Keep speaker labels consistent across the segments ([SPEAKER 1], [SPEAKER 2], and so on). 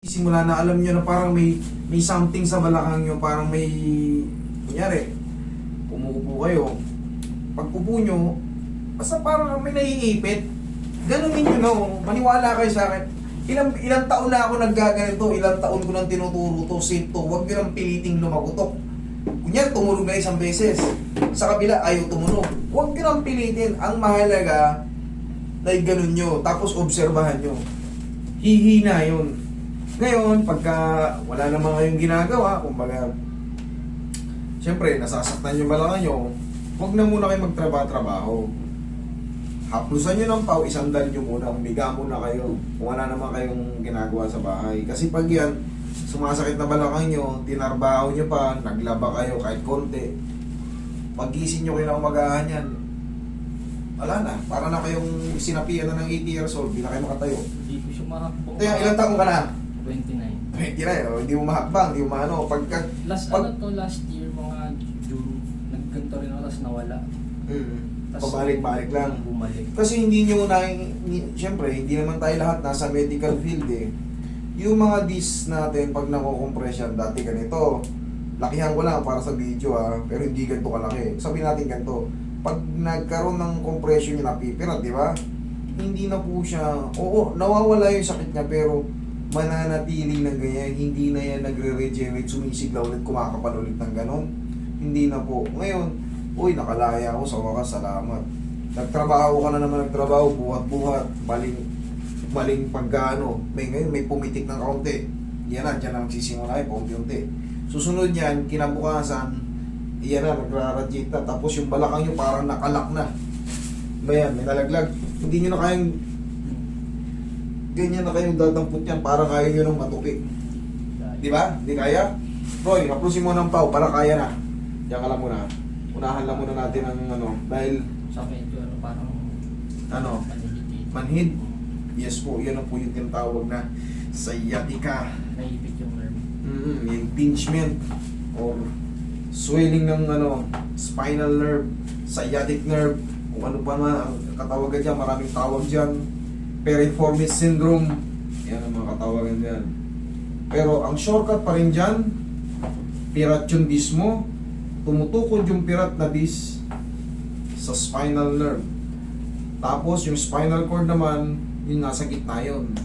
[SPEAKER 1] Simula na alam nyo na parang may something sa balakang nyo, parang may kunyari umuupo kayo, pag upo nyo basta parang may naiipit, ganunin nyo na. Maniwala kayo sa akin, ilang taon na ako naggaganito, ilang taon ko nang tinuturo to, safe to. Huwag nyo nang piliting lumagutok. Kunyari tumulog na isang beses, sa kabila ayaw tumunog, huwag nyo nang pilitin. Ang mahalaga na ganun nyo, tapos obserbahan nyo, hihina yun. Ngayon, pagka wala naman kayong ginagawa, kumbaga, siyempre, nasasaktan yung balakang nyo, huwag na muna kayo magtrabaho. Haplusan nyo ng pau, isandal nyo muna, umiga muna kayo, kung wala naman kayong ginagawa sa bahay. Kasi pag yan, sumasakit na balakang nyo, tinarbaho nyo pa, naglaba kayo kahit konti, pag-gising nyo kayo na umagahan yan, wala na, para na kayong sinapian na ng 80 years old, di na kayo makatayo.
[SPEAKER 2] Hindi ko siya mahakbo.
[SPEAKER 1] Kaya ilang taong ka na?
[SPEAKER 2] 29.
[SPEAKER 1] 29, hindi mo mahakbang, hindi mo maano.
[SPEAKER 2] Last year, mga June, nagkanto rin ako, tapos nawala.
[SPEAKER 1] Pabalik-balik lang.
[SPEAKER 2] Bumalik.
[SPEAKER 1] Kasi hindi nyo na, siyempre, hindi naman tayo lahat nasa medical field eh. Yung mga disc natin, pag nakukompress yan, dati ganito. Lakihan ko lang para sa video pero hindi ganito kalaki. Sabihin natin ganito, pag nagkaroon ng compression yung napipirat, di ba? Hindi na po siya, oo, nawawala yung sakit niya, pero mananatili ng ganyan, hindi na yan nagre-regenerate, sumisigla ulit, kumakapal ulit ng ganon. Hindi na po. Ngayon, uy, nakalaya ako sa wakas, salamat. Nagtrabaho ka na naman, buhat-buhat, baling pagkano. Ngayon, may pumitik ng kaunti. Yan na, dyan na magsisimula kayo, paunti-unti. Susunod yan, kinabukasan, yan na, nagraradiate na. Tapos yung balakang nyo parang nakalak na. Bayan, may nalaglag. Hindi nyo na kayang ganyan na kayong dadampot yan, parang kaya nyo nang matupi. Di ba? Di kaya? Roy, haplusin mo ng pau, para kaya na. Diyan ka lang muna. Unahan lang muna natin ang dahil
[SPEAKER 2] Sa medyo, parang
[SPEAKER 1] manhid. Yes po, yan ang po yung tinatawag na sciatica.
[SPEAKER 2] naipit yung nerve.
[SPEAKER 1] Impingement or swelling ng spinal nerve, sciatic nerve, kung ano pa man ang katawagan dyan, maraming tawag dyan. Piriformis syndrome, yan ang mga katawagan dyan. Pero ang shortcut pa rin dyan, pirat yung disc mo, tumutukod yung pirat na disc sa spinal nerve. Tapos yung spinal cord naman, yung nasa gitna yun.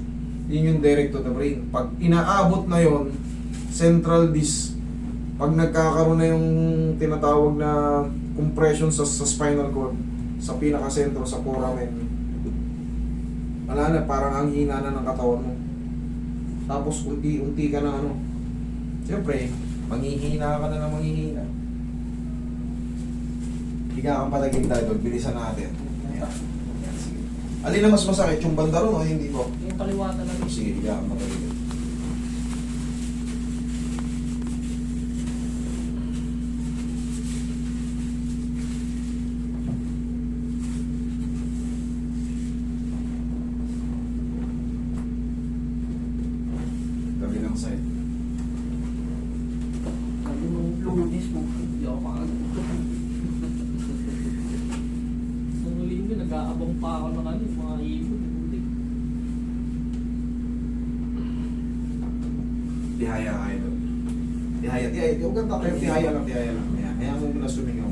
[SPEAKER 1] Yun yung direct to the brain. Pag inaabot na yun, central disc, pag nagkakaroon na yung tinatawag na compression sa spinal cord, sa pinakasentro, sa foramen, wala na, parang ang hina na ng katawan mo. Tapos unti-unti ka na siyempre, manghihina ka na ng manghihina. Higa kang patagin tayo doon, bilisan natin. Ayan. Ayan, sige. Alin na mas masakit, yung banda ron o hindi po?
[SPEAKER 2] Yung kaliwa talaga.
[SPEAKER 1] Sige, higa kang patagin. Kabilang side.
[SPEAKER 2] Sabi nung lunes mo, hindi ako makakagod. Nung linggo, nag-aabang pa ako ng mga ibon.
[SPEAKER 1] Tihaya kayo doon. Tihaya. Huwag kang takip, tihaya lang. Ayan, kaya mo muna sumingaw.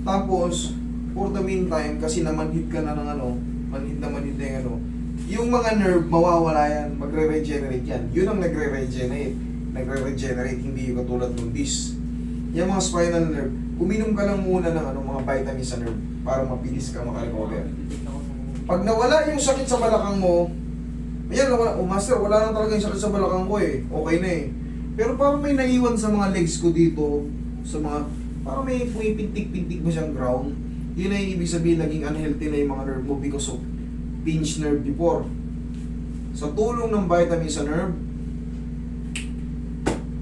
[SPEAKER 1] Tapos, for the meantime, kasi namanhid ka na ng manhid na yung yung mga nerve, mawawala yan, magre-regenerate yan. Yun ang nagre-regenerate. Nagre-regenerate, hindi yung katulad ng disc. Yung mga spinal nerve, uminom ka lang muna ng mga vitamins sa nerve para mabilis ka makarecover. Pag nawala yung sakit sa balakang mo, ayan, master, wala na talaga yung sakit sa balakang ko eh. Okay na eh. Pero parang may naiwan sa mga legs ko dito, sa mga, parang may pumipintik-pintik mo siyang ground. Yun ay ibig sabihin naging unhealthy na yung mga nerve mo because of pinch nerve before. Sa tulong ng vitamin sa nerve,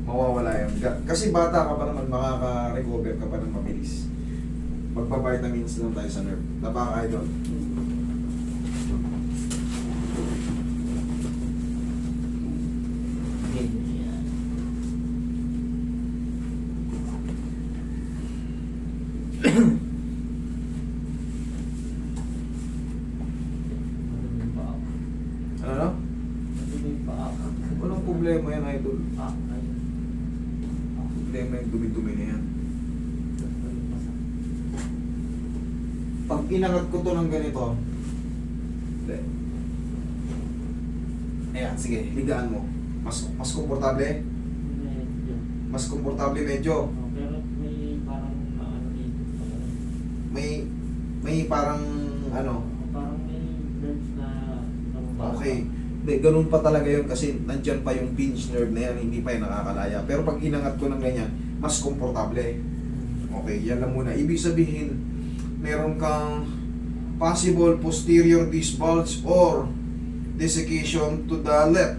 [SPEAKER 1] mawawala yan. Kasi bata ka pa naman, makaka-recover ka pa ng mabilis. Magpa-vitamins lang tayo sa nerve. Napaka idol. Ano?
[SPEAKER 2] Ano
[SPEAKER 1] problema yan, idol.
[SPEAKER 2] Ayun.
[SPEAKER 1] Problema yung dumi-dumi na yan. Pag inangat ko to ng ganito, hindi. Ayan, sige, higaan mo. Mas komportable?
[SPEAKER 2] Medyo.
[SPEAKER 1] Mas komportable medyo.
[SPEAKER 2] Pero may parang ano dito.
[SPEAKER 1] May parang ano,
[SPEAKER 2] Parang may nerves na namumasa.
[SPEAKER 1] okay. Hindi, ganun pa talaga yun kasi nandyan pa yung pinch nerve na yan, hindi pa yung nakakalaya. Pero pag inangat ko ng ganyan, mas komportable. Okay, yan lang muna. Ibig sabihin, meron kang possible posterior disc bulge or desiccation to the left.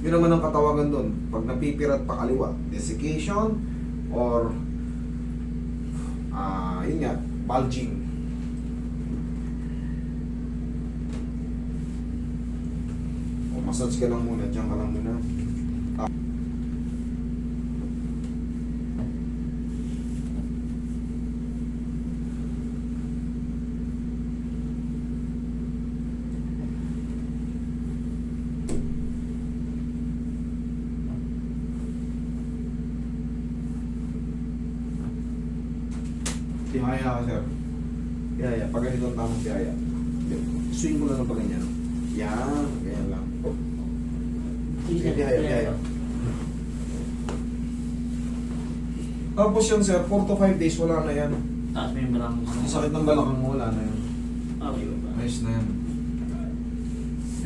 [SPEAKER 1] Yun naman ang katawagan doon. Pag napipirat pa kaliwa, desiccation or yun nga, bulging. O massage ka lang muna, diyan ka lang muna. Tihaya ka, sir. Tihaya. Pag ganito ang tamang tihaya. Swing mo lang ng pag ganyan. Yan. Ganyan lang. Sige, tihaya, tihaya. Tapos yun, sir, 4 to 5 days, wala na yan.
[SPEAKER 2] Taas mo yung balakang mo.
[SPEAKER 1] Ang sakit ng balakang mo, wala na yan.
[SPEAKER 2] Okay ba?
[SPEAKER 1] Ayos na yan.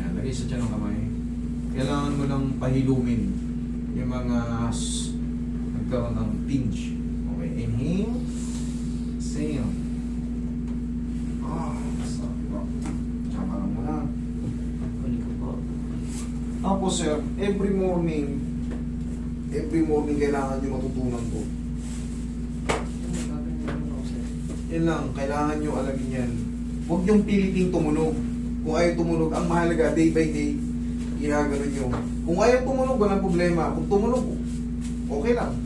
[SPEAKER 1] Yan, lagay sa tiyan ng kamay. Kailangan mo lang pahilumin yung mga nagkaroon ng pinch. Okay, inhale. Exhale. Sarap. Tsaka lang muna.
[SPEAKER 2] Kunin ko po.
[SPEAKER 1] Tapos sir, every morning kailangan nyo matutunan to. Yan lang, kailangan nyo alagin yan. Huwag yung piliting tumunog. Kung ayaw tumunog, ang mahalaga, day by day, ginaganon nyo. Kung ayaw tumunog, walang problema. Kung tumunog, okay lang.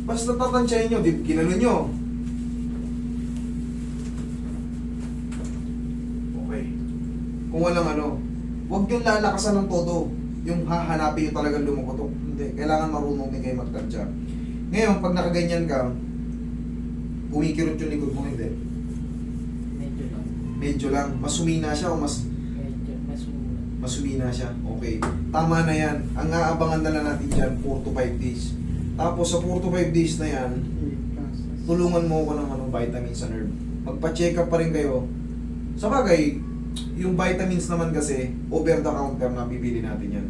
[SPEAKER 1] Basta tatansyahin nyo, ginanon nyo. Okay. Kung walang ano, huwag yung lalakasan ng todo. Yung hahanapin yung talagang lumukotok. Hindi. Kailangan marunong din kayo magtansya. Ngayon, pag nakaganyan ka, kumikirot yung likod mo, hindi.
[SPEAKER 2] Medyo lang.
[SPEAKER 1] Medyo lang. Mas humina siya o mas
[SPEAKER 2] Medyo.
[SPEAKER 1] mas humina siya? Okay. Tama na yan. Ang aabangan na lang natin dyan, 4 to 5 days. Tapos sa 4 to 5 days na yan, tulungan mo ako ng vitamin sa nerve. Magpa-check up pa rin kayo. Sa bagay, yung vitamins naman kasi, over the counter na bibili natin yan.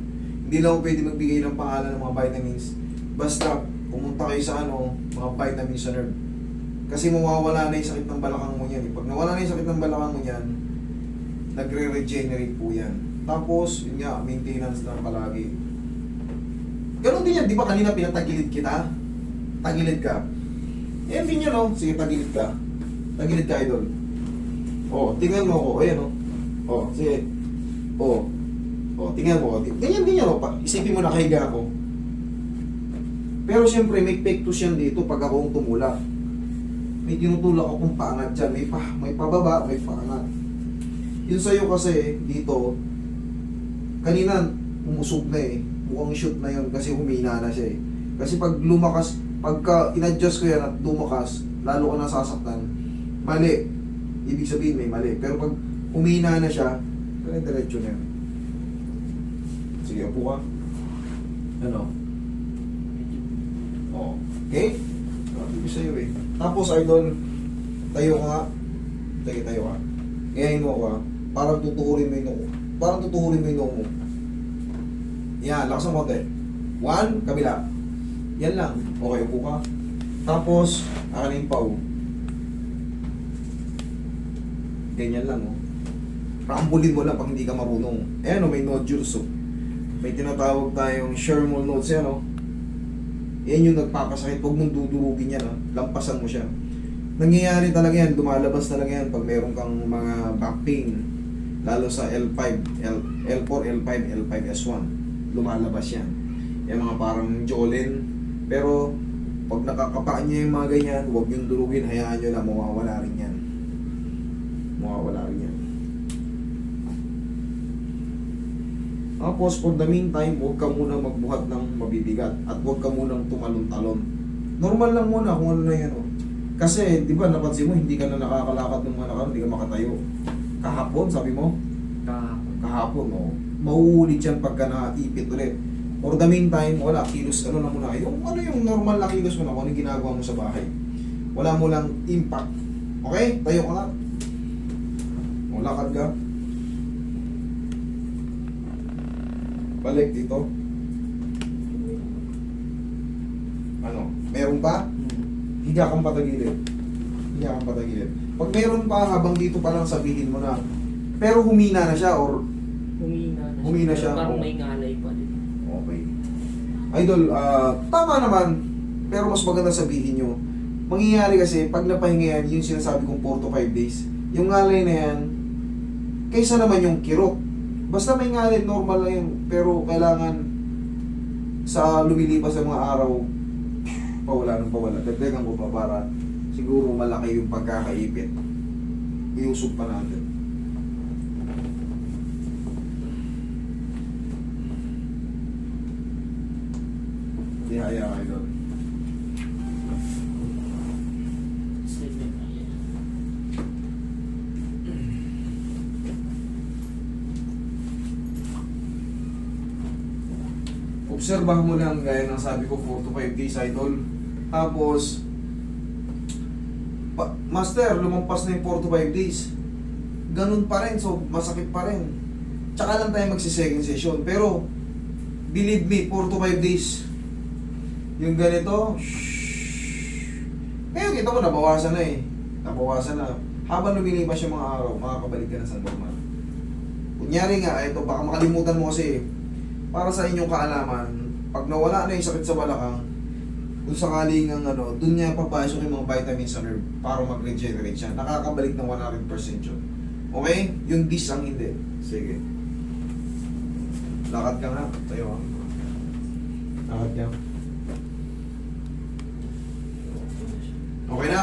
[SPEAKER 1] Hindi lang ako pwede magbigay ng pangalan ng mga vitamins. Basta, pumunta kayo sa mga vitamins sa nerve. Kasi mawawala na yung sakit ng balakang mo yan. Pag nawala na yung sakit ng balakang mo yan, nagre-regenerate po yan. Tapos, yun nga, maintenance lang palagi. Ganon din yan, di ba kanina pinatagilid kita? Tagilid ka. Yan din yan, oh. Sige, tagilid ka. Tagilid ka, idol. Oh, tingnan mo ako. Ayan, oh. Oh, sige. Oh. Oh, tingnan mo ako. Ganyan din yan, oh. Isipin mo nakahiga ako. Pero siyempre, may pectus yan dito pag ako ang tumulak. May tinutulak akong paangat dyan. May pababa, may paangat. Yun sa'yo kasi, dito, kanina, umusog na eh. Mukhang shoot na yun kasi humina na siya eh. Kasi pag lumakas, pagka in-adjust ko yan at lumakas, lalo ko nasasaktan, mali. Ibig sabihin may mali. Pero pag humina na siya, diretso na yan. Sige, upo ka. Ano? Oh. Okay? Sabi sa'yo eh. Tapos, idol, tayo ka nga. Tayo ka. Ngayon mo ka. Parang tutuhurin mo yung noo. Parang tutuhurin mo yung noo mo. Yan, lakas ng konti. 1, kabila. Yan lang. Okay, upo ka. Tapos, akin yung pau. Ganyan lang, oh. Rambulin mo lang pag hindi ka marunong. Ayan, oh, may nodules, oh. May tinatawag tayong Sherman nodes, yan, oh. Yan yung nagpapasakit. Huwag mong dudurugin yan, lampasan mo siya. Nangyayari talaga yan, lumalabas talaga yan pag meron kang mga back pain. Lalo sa L5, L4, L5, L5S1. Lumalabas yan. Yung mga parang jolin. Pero, pag nakakapaan nyo yung mga ganyan, huwag yung durugin, hayaan nyo na mawawala rin yan. Mawawala rin yan. Tapos, for the meantime, huwag ka muna magbuhat ng mabibigat at huwag ka munang tumalon-talon. Normal lang muna kung ano na yan. Oh. Kasi, di ba, napansin mo, hindi ka na nakakalakad ng mga nakaroon, hindi ka makatayo. Kahapon, sabi mo? Kahapon, oh. Mauulit yan pagka naipit ulit. For the meantime, wala, kilos, ano na muna. Yung normal na kilos mo na, kung ano yung ginagawa mo sa bahay. Wala mo lang impact. Okay? Tayo ka nga. O, lakad ka. Balik dito. Ano? Meron pa? Higa kang patagilid. Higa kang patagilid. Pag meron pa, habang dito pa lang sabihin mo na. Pero humina na siya or humina siya.
[SPEAKER 3] Parang
[SPEAKER 1] Oh.
[SPEAKER 3] may ngalay pa din.
[SPEAKER 1] Okay. Idol, tama naman. Pero mas maganda sabihin nyo. Mangyayari kasi, pag napahinga yan, yung sinasabi kong 4 to 5 days, yung ngalay na yan, kaysa naman yung kirot. Basta may ngalay, normal lang yun. Pero kailangan sa lumilipas sa mga araw, pawala ng pawala. Dagdagan ko pa para siguro malaki yung pagkakaipit. Iusog pa natin. Ihaya kayo doon. Obserbahan mo lang gaya ng sabi ko 4 to 5 days idol. Tapos master, lumampas na yung 4 to 5 days. Ganun pa rin, so masakit pa rin. Tsaka lang tayo magsi-second session. Pero believe me, 4 to 5 days. Yung ganito, ngayon kita mo nabawasan na eh. Nabawasan na. Habang lumilipas yung mga araw, makakabalik ka na sa normal. Kunyari nga, ito baka makalimutan mo kasi para sa inyong kaalaman, pag nawala na yung sakit sa balakang, kung sakaling ang ano, dun niya papasok yung mga vitamins sa nerve para mag-regenerate siya. Nakakabalik ng 100% yun. Okay? Yung dis ang hindi. Sige. Lakad ka nga. Tayo ka. Lakad ka. Okay na?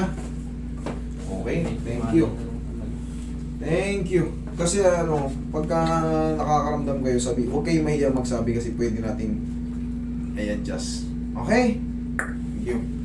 [SPEAKER 1] Okay. Thank you. Thank you. Kasi ano, pagka nakakaramdam kayo, sabi, huwag kayo mahiya magsabi kasi pwede nating i-adjust. Okay? Thank you.